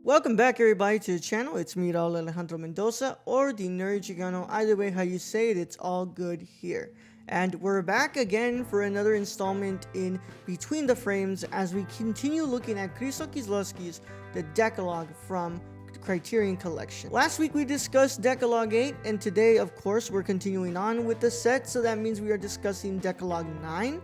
Welcome back, everybody, to the channel. It's me, Raul Alejandro Mendoza, or the Nerd Chicano. Either way how you say it, it's all good here. And we're back again for another installment in Between the Frames as we continue looking at Krzysztof Kieslowski's The Decalogue from the Criterion Collection. Last week we discussed Dekalog VIII, and today, of course, we're continuing on with the set, so that means we are discussing Dekalog IX.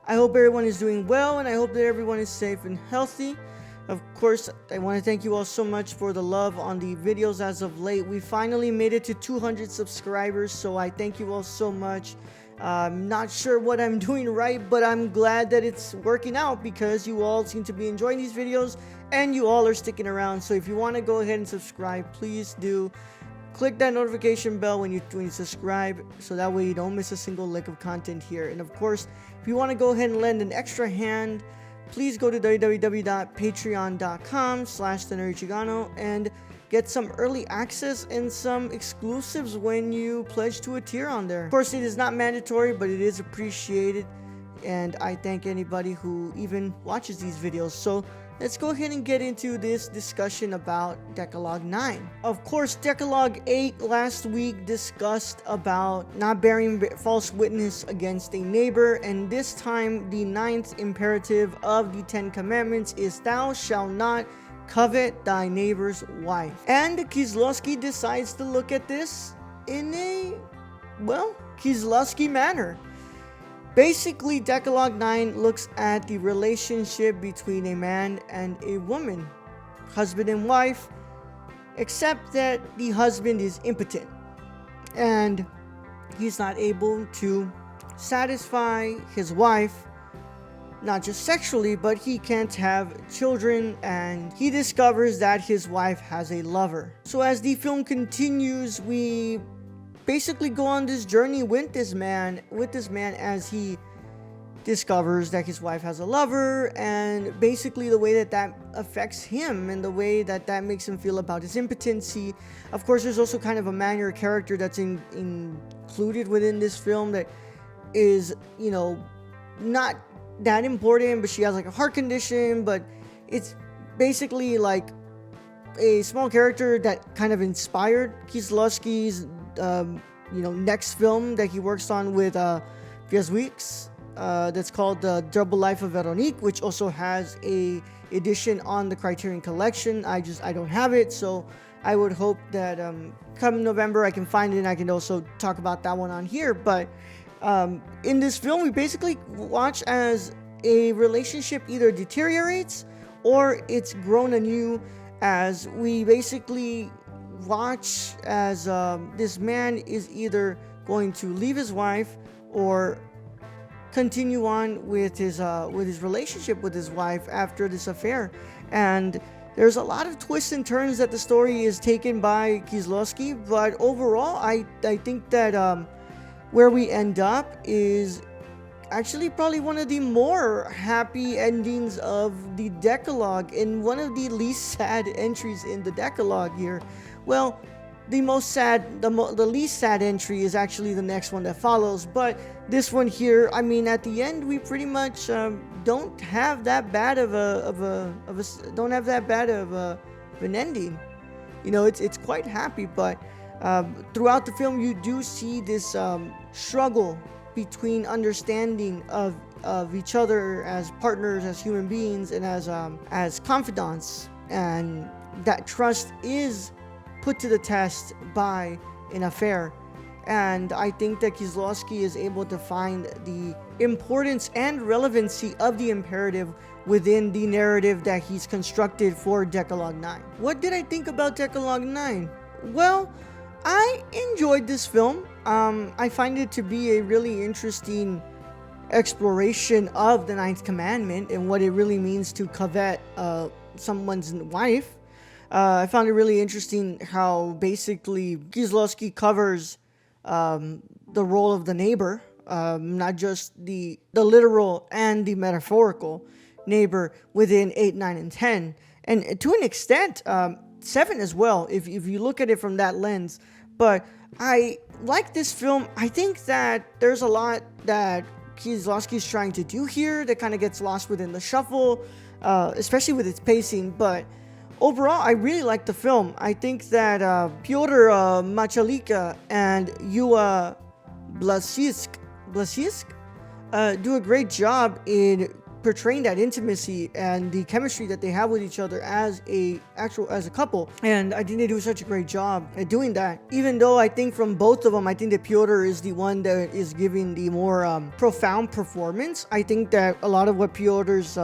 I hope everyone is doing well, and I hope that everyone is safe and healthy. Of course, I want to thank you all so much for the love on the videos as of late. We finally made it to 200 subscribers, so I thank you all so much. I'm not sure what I'm doing right, but I'm glad that it's working out because you all seem to be enjoying these videos and you all are sticking around. So if you want to go ahead and subscribe, please do. Click that notification bell when you subscribe, so that way you don't miss a single lick of content here. And of course, if you want to go ahead and lend an extra hand, please go to www.patreon.com/thenerdchicano and get some early access and some exclusives when you pledge to a tier on there. Of course, it is not mandatory, but it is appreciated, and I thank anybody who even watches these videos. So let's go ahead and get into this discussion about Dekalog IX. Of course, Dekalog VIII last week discussed about not bearing false witness against a neighbor, and this time the ninth imperative of the 10 Commandments is thou shalt not covet thy neighbor's wife. And Kieslowski decides to look at this in a, well, Kieslowski manner. Basically, Dekalog IX looks at the relationship between a man and a woman, husband and wife, except that the husband is impotent and he's not able to satisfy his wife, not just sexually, but he can't have children, and he discovers that his wife has a lover. So as the film continues, we basically go on this journey with this man as he discovers that his wife has a lover, and basically the way that affects him and the way that makes him feel about his impotency. Of course, there's also kind of a minor character that's included within this film that is, you know, not that important, but she has like a heart condition, but it's basically like a small character that kind of inspired Kieslowski's next film that he works on with Kieslowski, that's called The Double Life of Veronique, which also has a edition on the Criterion Collection. I don't have it, so I would hope that come November I can find it and I can also talk about that one on here. But in this film, we basically watch as a relationship either deteriorates or it's grown anew, as we basically watch as this man is either going to leave his wife or continue on with his relationship with his wife after this affair. And there's a lot of twists and turns that the story is taken by Kieslowski, but overall I think that where we end up is actually probably one of the more happy endings of the Decalogue, and one of the least sad entries in the Decalogue here. Well, the least sad entry is actually the next one that follows, but this one here, I mean, at the end we pretty much don't have that bad of an ending. You know, it's quite happy, but throughout the film you do see this struggle between understanding of each other as partners, as human beings, and as confidants, and that trust is put to the test by an affair. And I think that Kieslowski is able to find the importance and relevancy of the imperative within the narrative that he's constructed for Dekalog IX. What did I think about Dekalog IX? Well, I enjoyed this film. I find it to be a really interesting exploration of the ninth commandment and what it really means to covet someone's wife. I found it really interesting how basically Kieslowski covers the role of the neighbor, not just the literal and the metaphorical neighbor within 8, 9, and 10, and to an extent 7 as well, if you look at it from that lens. But I like this film. I think that there's a lot that Kieslowski is trying to do here that kind of gets lost within the shuffle, especially with its pacing. But overall, I really like the film. I think that Pyotr Machalika and Yua Blasisk do a great job in portraying that intimacy and the chemistry that they have with each other as a couple. And I think they do such a great job at doing that. Even though I think from both of them, I think that Pyotr is the one that is giving the more profound performance. I think that a lot of what Pyotr's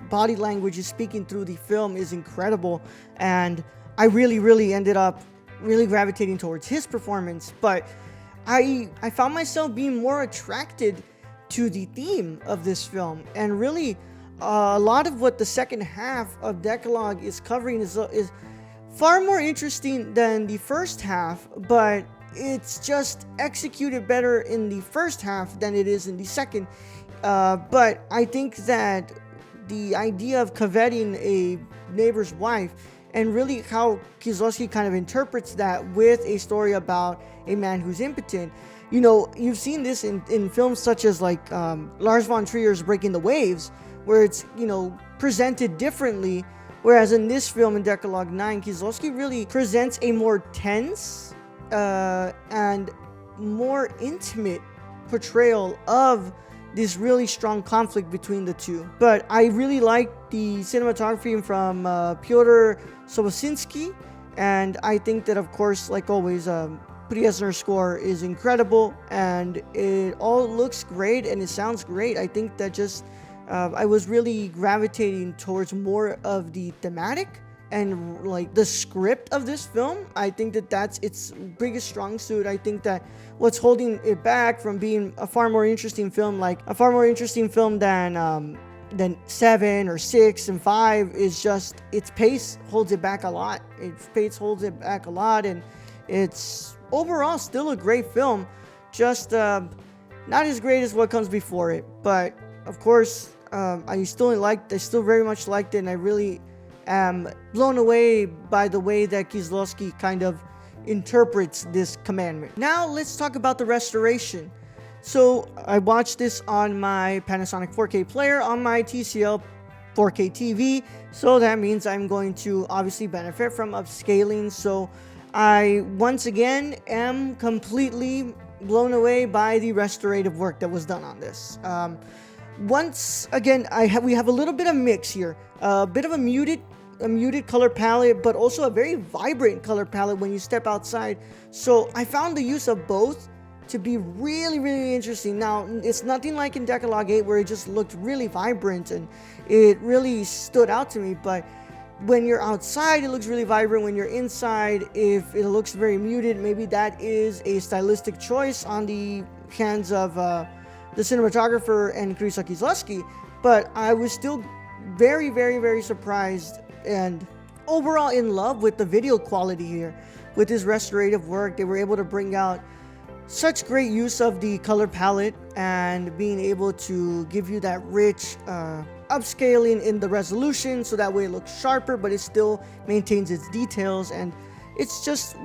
body language is speaking through the film is incredible, and I really ended up really gravitating towards his performance. But I found myself being more attracted to the theme of this film, and really a lot of what the second half of Dekalog is covering is far more interesting than the first half, but it's just executed better in the first half than it is in the second. But I think that the idea of coveting a neighbor's wife, and really how Kieslowski kind of interprets that with a story about a man who's impotent. You know, you've seen this in films such as like Lars von Trier's Breaking the Waves, where it's, you know, presented differently. Whereas in this film, in Dekalog IX, Kieslowski really presents a more tense and more intimate portrayal of this really strong conflict between the two. But I really like the cinematography from Pyotr Sobosinski, and I think that, of course, like always, Priesner's score is incredible, and it all looks great and it sounds great. I think that just I was really gravitating towards more of the thematic and like the script of this film. I think that that's its biggest strong suit. I think that what's holding it back from being a far more interesting film than 7 or 6 and 5 is just its pace holds it back a lot. And it's overall still a great film, just not as great as what comes before it. But of course, I still very much liked it, and I really am blown away by the way that Kieslowski kind of interprets this commandment. Now let's talk about the restoration. So I watched this on my Panasonic 4K player on my TCL 4K TV, so that means I'm going to obviously benefit from upscaling. So I once again am completely blown away by the restorative work that was done on this. Once again, we have a little bit of mix here, a bit of a muted color palette, but also a very vibrant color palette when you step outside. So I found the use of both to be really interesting. Now, it's nothing like in Dekalog 8 where it just looked really vibrant and it really stood out to me, but when you're outside, it looks really vibrant. When you're inside, if it looks very muted, maybe that is a stylistic choice on the hands of the cinematographer and Krzysztof Kieslowski. But I was still very surprised and overall in love with the video quality here. With this restorative work, they were able to bring out such great use of the color palette and being able to give you that rich upscaling in the resolution, so that way it looks sharper but it still maintains its details. And it's just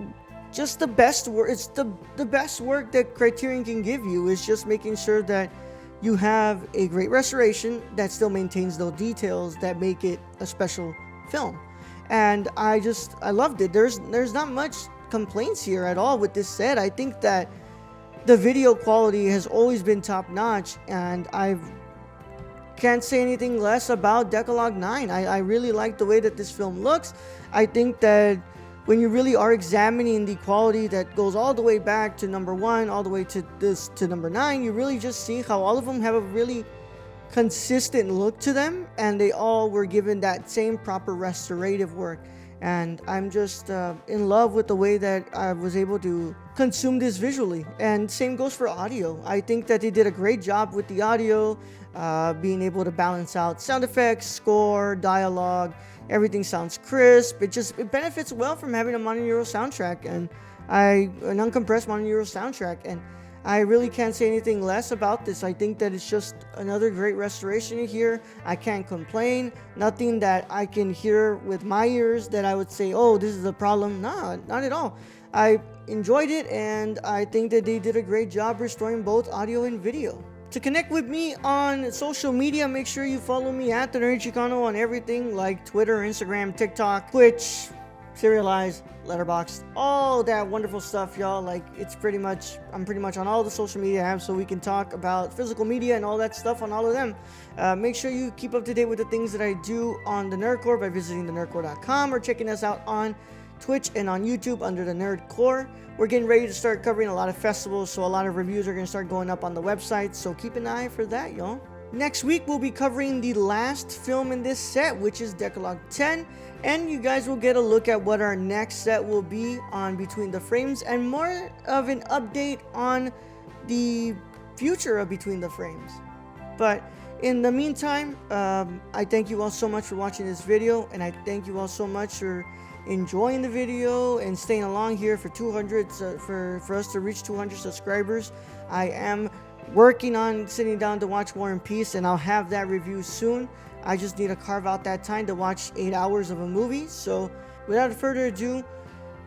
the best work. It's the best work that Criterion can give you, is just making sure that you have a great restoration that still maintains those details that make it a special film. And I loved it. There's not much complaints here at all. With this said, I think that the video quality has always been top notch, and I can't say anything less about Dekalog IX. I really like the way that this film looks. I think that when you really are examining the quality that goes all the way back to number 1 all the way to number 9, you really just see how all of them have a really consistent look to them, and they all were given that same proper restorative work. And I'm just in love with the way that I was able to consume this visually. And same goes for audio. I think that they did a great job with the audio, being able to balance out sound effects, score, dialogue. Everything sounds crisp. It benefits well from having a mononeural soundtrack, and an uncompressed mononeural soundtrack. And I really can't say anything less about this. I think that it's just another great restoration here. I can't complain. Nothing that I can hear with my ears that I would say, oh, this is a problem. No, not at all. I enjoyed it, and I think that they did a great job restoring both audio and video. To connect with me on social media, make sure you follow me at the Nerd Chicano on everything like Twitter, Instagram, TikTok, Twitch, Serialized, Letterboxd, all that wonderful stuff, y'all. Like, I'm pretty much on all the social media apps, so we can talk about physical media and all that stuff on all of them. Make sure you keep up to date with the things that I do on the Nerdcore by visiting thenerdcore.com or checking us out on Twitch and on YouTube under the Nerdcore. We're getting ready to start covering a lot of festivals, so a lot of reviews are going to start going up on the website, so keep an eye for that, y'all. Next week, we'll be covering the last film in this set, which is Dekalog X, and you guys will get a look at what our next set will be on Between the Frames, and more of an update on the future of Between the Frames. But in the meantime, I thank you all so much for watching this video, and I thank you all so much for enjoying the video and staying along here for 200 for us to reach 200 subscribers. I am working on sitting down to watch War and Peace, and I'll have that review soon. I just need to carve out that time to watch 8 hours of a movie. So without further ado,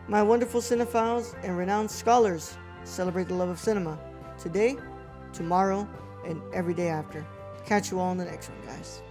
my wonderful cinephiles and renowned scholars, celebrate the love of cinema today, tomorrow, and every day after. Catch you all in the next one, guys.